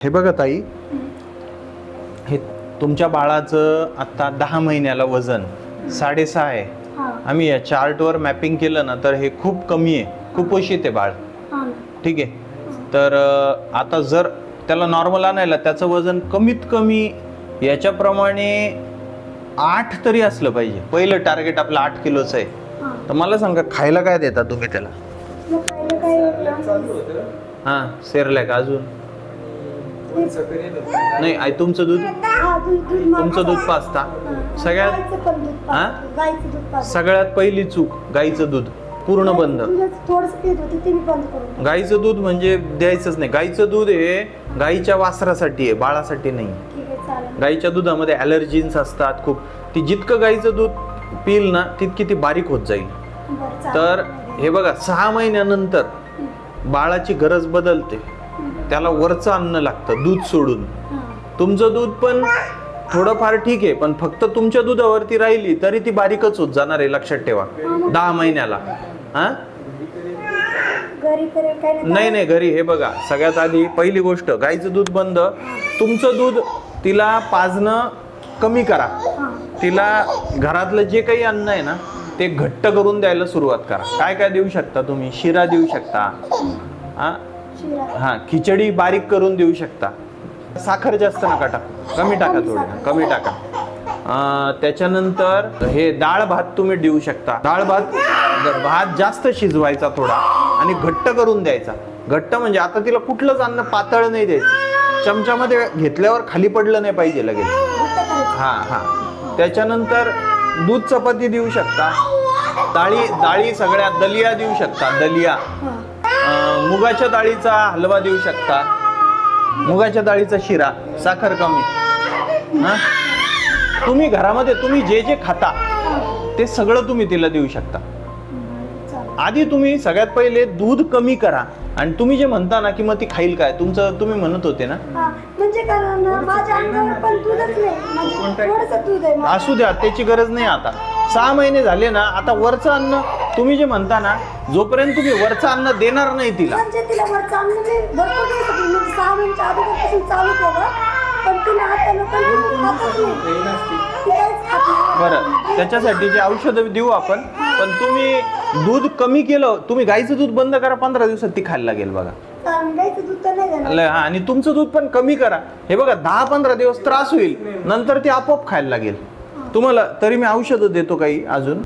हे बघा ताई, हे तुमच्या बाळाचं आता 10 महिन्याला वजन 6.5 आहे. आम्ही या चार्टवर मॅपिंग केलं ना तर हे खूप कमी आहे, कुपोषित आहे बाळ. ठीक आहे. तर आता जर त्याला नॉर्मल आणायला त्याचं वजन कमीत कमी याच्याप्रमाणे 8 तरी असलं पाहिजे. पहिलं टार्गेट आपलं 8 किलोचं आहे. तर मला सांगा, खायला काय देता तुम्ही त्याला? हां, सेरलॅक. अजून नाही. आई तुमचं दूध पाजता. सगळ्यात पहिली चूक, गाईचं दूध पूर्ण बंद. गाईचं दूध म्हणजे द्यायचंच नाही. गाईचं दूध हे गाईच्या वासरासाठी आहे, बाळासाठी नाही. गाईच्या दुधामध्ये ॲलर्जीन्स असतात खूप. ती जितकं गाईचं दूध पिईल ना तितकी ती बारीक होत जाईल. तर हे बघा, 6 महिन्यानंतर बाळाची गरज बदलते. त्याला वरचं अन्न लागतं, दूध सोडून. तुमचं दूध पण थोडंफार ठीक आहे, पण फक्त तुमच्या दुधावरती राहिली तरी ती बारीकच होत जाणार आहे, लक्षात ठेवा. 10 महिन्याला. नाही घरी हे बघा, सगळ्यात आधी पहिली गोष्ट, गाईचं दूध बंद. तुमचं दूध तिला पाजणं कमी करा. तिला घरातलं जे काही अन्न आहे ना ते घट्ट करून द्यायला सुरुवात करा. काय काय देऊ शकता तुम्ही? शिरा देऊ शकता. खिचडी बारीक करून देऊ शकता. साखर जास्त नका टाकू, कमी टाका, थोडी कमी टाका. त्याच्यानंतर हे डाळ भात तुम्ही देऊ शकता. भात जास्त शिजवायचा थोडा आणि घट्ट करून द्यायचा. घट्ट म्हणजे आता तिला कुठलंच अन्न पातळ नाही द्यायचं. चमच्यामध्ये घेतल्यावर खाली पडलं नाही पाहिजे लगेच. त्याच्यानंतर दूध चपाती देऊ शकता. डाळी सगळ्या दलिया देऊ शकता. दलिया, मुगाच्या डाळीचा हलवा देऊ शकता. मुगाच्या डाळीचा शिरा, साखर कमी. तुम्ही घरामध्ये तुम्ही जे जे खाता ते सगळं तुम्ही तिला देऊ शकता. आधी तुम्ही सगळ्यात पहिले दूध कमी करा. आणि तुम्ही जे म्हणता ना की मग ती खाईल काय, तुमचं तुम्ही म्हणत होते ना, असू द्या, त्याची गरज नाही. आता 6 महिने झाले ना, आता वरचं अन्न तुम्ही जे म्हणता ना, जोपर्यंत तुम्ही वरचं अन्न देणार नाही तिला, बरं, त्याच्यासाठी जे औषधं देऊ आपण. पण तुम्ही दूध कमी केलं, तुम्ही गाईचं दूध बंद करा, 15 दिवसात ती खायला लागेल बघा. आणि तुमचं दूध पण कमी करा. हे बघा, 10-15 दिवस त्रास होईल, नंतर ती आपोआप खायला लागेल तुम्हाला. तरी मी औषधं देतो काही अजून.